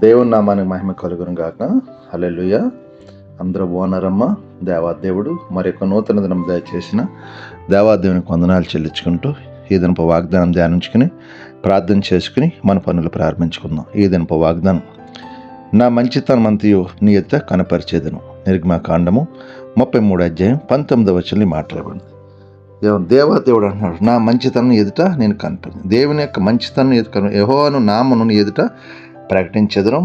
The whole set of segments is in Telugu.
దేవుని నామానికి మహిమ కలుగును గాక. హల్లెలూయా. అందరూ బాగున్నారమ్మా. దేవాదేవుడు మరి యొక్క నూతన దినం దయచేసిన దేవాదేవునికి వందనాలు చెల్లించుకుంటూ ఈ దినపు వాగ్దానం ధ్యానించుకుని ప్రార్థన చేసుకుని మన పనులు ప్రారంభించుకుందాం. ఈ దినపు వాగ్దానం, నా మంచితనం అంతయు నీ ఎదుట కనపరిచేదను. నిర్గమకాండము 33:19 మాట్లాడబడింది. దేవాదేవుడు అంటున్నాడు, నా మంచితనం ఎదుట నేను కనపడి, దేవుని యొక్క మంచితనం ఎదుట యెహోవాను నామమును నీ ఎదుట ప్రకటించెదను.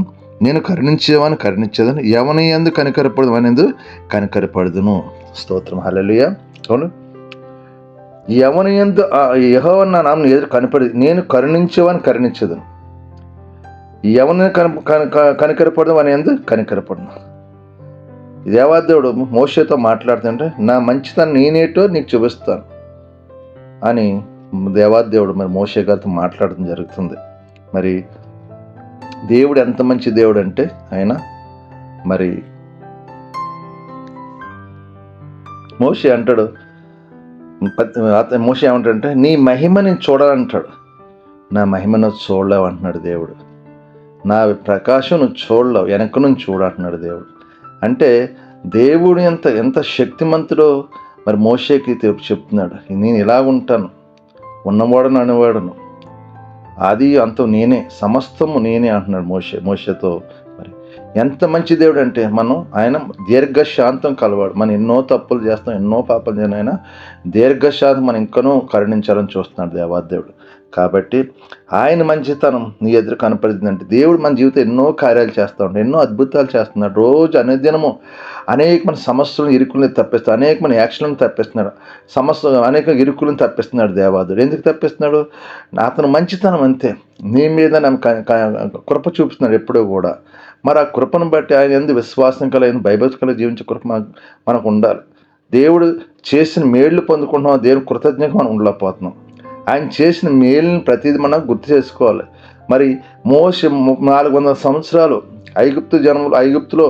నేను కరుణించేదను, ఎవని యందు కనికరపడదు అనేందు కనికరపడదును. స్తోత్రం. హల్లెలూయా. అవును, ఎవని యందు యెహోవా నా నామమును ఎదుట కనపడి నేను కరుణించేదను, ఎవరిని కనికరపడదు అని యందు కనికరపడను. దేవాదేవుడు మోషేతో మాట్లాడుతుంటే, నా మంచితనం నేనేటో నీకు చూపిస్తాను అని దేవాదేవుడు మరి మోషే గారితో మాట్లాడడం జరుగుతుంది. మరి దేవుడు ఎంత మంచి దేవుడు అంటే, ఆయన మరి మోషే అంటాడు, మోషే ఏమంటాడంటే, నీ మహిమ నేను చూడాలంటాడు. నా మహిమను చూడలేవు అంటున్నాడు దేవుడు. నా ప్రకాశం నువ్వు చూడలేవు, వెనక నుంచి చూడంటున్నాడు దేవుడు. అంటే దేవుడు ఎంత శక్తిమంతుడో మరి మోషేకి చెప్తున్నాడు. నేను ఇలా ఉంటాను, ఉన్నవాడను అనేవాడను, అది అంతం నేనే, సమస్తము నేనే అంటున్నాడు మోషేతో. మరి ఎంత మంచి దేవుడు అంటే, ఆయన దీర్ఘశాంతం కలవాడు. మనం ఎన్నో తప్పులు చేస్తాం, ఎన్నో పాపాలు చేయను, ఆయన దీర్ఘశాంతం మనం ఇంకనూ కరుణించాలని చూస్తున్నాడు దేవాదేవుడు. కాబట్టి ఆయన మంచితనం నీ ఎదురు కనపడుతుందంటే, దేవుడు మన జీవితం ఎన్నో కార్యాలు చేస్తూ ఉంటాడు, ఎన్నో అద్భుతాలు చేస్తున్నాడు. రోజు అనుదినము అనేకమైన సమస్యలను ఇరుకులను తప్పిస్తాడు, అనేకమైన యాక్షన్లను తప్పిస్తున్నాడు, అనేక ఇరుకులను తప్పిస్తున్నాడు దేవాదుడు. ఎందుకు తప్పిస్తున్నాడు? అతను మంచితనం అంతే. నీ మీద కృప చూపిస్తున్నాడు ఎప్పుడూ కూడా. మరి ఆ కృపను బట్టి ఆయన ఎందుకు విశ్వాసం కలిగిన భయభక్తులు జీవించే కృప మనకు ఉండాలి. దేవుడు చేసిన మేళ్లు పొందుకుంటున్నాం, దేవుని కృతజ్ఞతగా మనం ఉండలేకపోతున్నాం. ఆయన చేసిన మేలుని ప్రతిదీ మనం గుర్తు చేసుకోవాలి. మరి మోషే 400 సంవత్సరాలు ఐగుప్తులో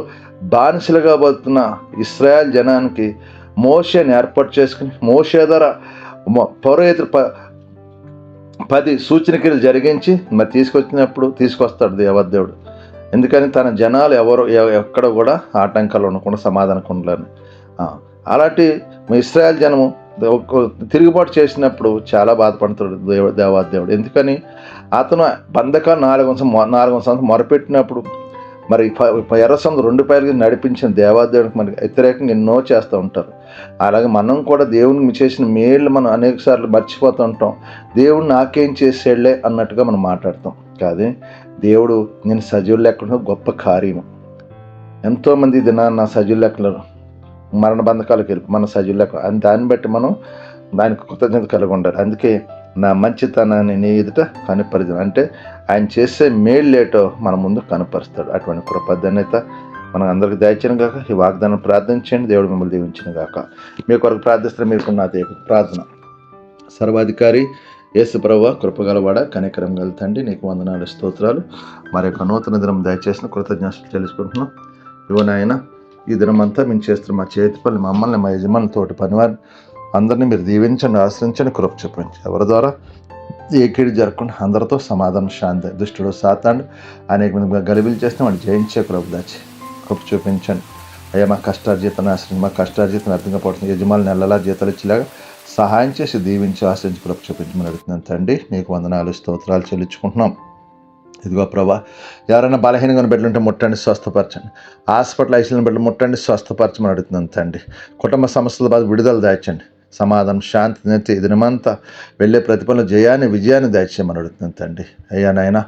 బానిసలుగా బతున్న ఇశ్రాయేల్ జనానికి మోషేని ఏర్పాటు చేసుకుని, మోషే ద్వారా పౌరోహితులు 10 సూచనక్రియలు జరిగించి మరి తీసుకొస్తాడు దేవదేవుడు. ఎందుకని తన జనాలు ఎక్కడ కూడా ఆటంకాలు ఉండకుండా సమాధానం ఉండలేని. అలాంటి ఇశ్రాయేల్ జనము తిరుగుబాటు చేసినప్పుడు చాలా బాధపడుతాడు దేవాదేవుడు. ఎందుకని అతను బంధకాలు 4 సంవత్సరం మొరపెట్టినప్పుడు మరి ఎర్ర సముద్రం 2 పైలుగా నడిపించిన దేవాదేవుడికి మనకి వ్యతిరేకంగా ఎన్నో చేస్తూ ఉంటారు. అలాగే మనం కూడా దేవునికి చేసిన మేళ్ళు మనం అనేక సార్లు మర్చిపోతూ ఉంటాం. దేవుడు నాకేం చేసేళ్లే అన్నట్టుగా మనం మాట్లాడతాం. కాదు, దేవుడు నేను సజీవులు లెక్కలో గొప్ప కార్యము. ఎంతోమంది ఇది నా సజీవులు లెక్కలు మరణ బంధకాలకు వెళ్ళి మన సజీవులు లెక్క, దాన్ని బట్టి మనం దానికి కృతజ్ఞత కలిగి ఉండాలి. అందుకే నా మంచితనాన్ని నీ ఎదుట కనపరిచాను అంటే, ఆయన చేసే మేళ్ళేటో మన ముందు కనపరుస్తాడు. అటువంటి కృపధన్యత మనం అందరికి దయచేయను గాక. ఈ వాగ్దానం ప్రార్థించండి, దేవుడు మిమ్మల్ని దీవించిన గాక. మీ కొరకు ప్రార్థిస్తే మీకు నా ప్రార్థన. సర్వాధికారి యేసు ప్రభువా, కృపగలవాడ, కనికరం గల తండ్రి, నీకు వందనాలు, స్తోత్రాలు. మరి యొక్క నూతన దినం దయచేసిన కృతజ్ఞతలు తెలుసుకుంటున్నాం. ఇవనాయన ఈ దినమంతా మేము చేస్తున్న మా చేతి పనులు, మమ్మల్ని, మా యజమాని, తోటి పనివారిని అందరినీ మీరు దీవించండి, ఆశ్రయించండి, కృప చూపించి. ఎవరి ద్వారా ఏ కీడు జరగకుండా అందరితో సమాధానం, శాంతి, దుష్టుడు సాతాండు అనేక మంది గలిబిలు చేస్తే వాడిని జయించే కృప దాచి కృప చూపించండి. అయ్యా, మా కష్టార్జితాన్ని ఆశ్రయించి, మా కష్టార్జితం అర్థంగా పడుతుంది యజమాని నెలలా జీతాలు ఇచ్చేలాగా సహాయం చేసి దీవించి ఆశ్రయించి కృప చూపించమని అడుగుతున్నాను తండ్రి. నీకు వందనాలు, స్తోత్రాలు చెల్లించుకుంటున్నాం. ఇదిగో ప్రభా, ఎవరైనా బలహీనంగా బిడ్డలుంటే ముట్టండి, స్వస్థపరచండి. హాస్పిటల్ ఐసీలను బిడ్డలు ముట్టండి, స్వస్థపరచమని అడుగుతున్నాను తండ్రి. కుటుంబ సమస్యల బాధ విడుదల దాచండి, సమాధానం, శాంతి నెత్తి దినమంతా వెళ్ళే ప్రతిఫలం జయాన్ని, విజయాన్ని దాచేయమని అడుగుతున్నాను తండ్రి. అయ్యా నాయన,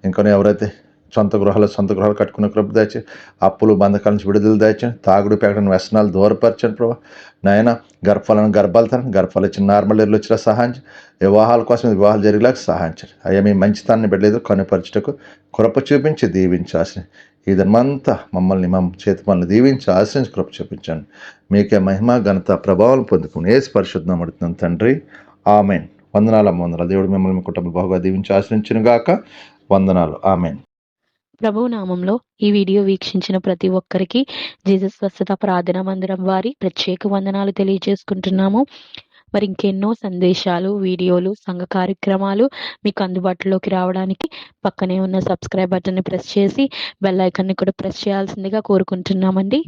ఇంకొన్ని ఎవరైతే సొంత గృహాలు కట్టుకునే కృప దాచి, అప్పులు బంధకాల నుంచి విడుదల దాచండి, తాగుడు పేకని వ్యసనాలు దూరపరచండి ప్రభా. నాయన, గర్భాలు ఇచ్చిన నార్మల్ ఎర్లు వచ్చినా సహాయం, వివాహాల కోసం వివాహాలు జరిగేలాగా సహాయం చేయండి. అయ్యా, మీ మంచితనాన్ని బిడ్డలేదు కనుపరచుటకు కృప చూపించి దీవించి ఈ దినమంతా మమ్మల్ని చేతి పనులు దీవించి ఆశ్రయించి కృప చూపించండి. మీకే మహిమ, ఘనత, ప్రభావం పొందుకుని యేసు పరిశుద్ధం అడుగుతున్నాం తండ్రి. ఆమెన్. వందనాలు. దేవుడు మిమ్మల్ని మీ కుటుంబ బాగా దీవించి ఆశ్రయించును గాక. వందనాలు. ఆమెన్. ప్రభువు నామంలో ఈ వీడియో వీక్షించిన ప్రతి ఒక్కరికి జీసస్ స్వస్థత ప్రార్థనా మందిరం వారి ప్రత్యేక వందనాలు తెలియజేసుకుంటున్నాము. మరి ఇంకెన్నో సందేశాలు, వీడియోలు, సంఘ కార్యక్రమాలు మీకు అందుబాటులోకి రావడానికి పక్కనే ఉన్న సబ్స్క్రైబ్ బటన్ని ప్రెస్ చేసి బెల్ ఐకాన్ని కూడా ప్రెస్ చేయాల్సిందిగా కోరుకుంటున్నామండి.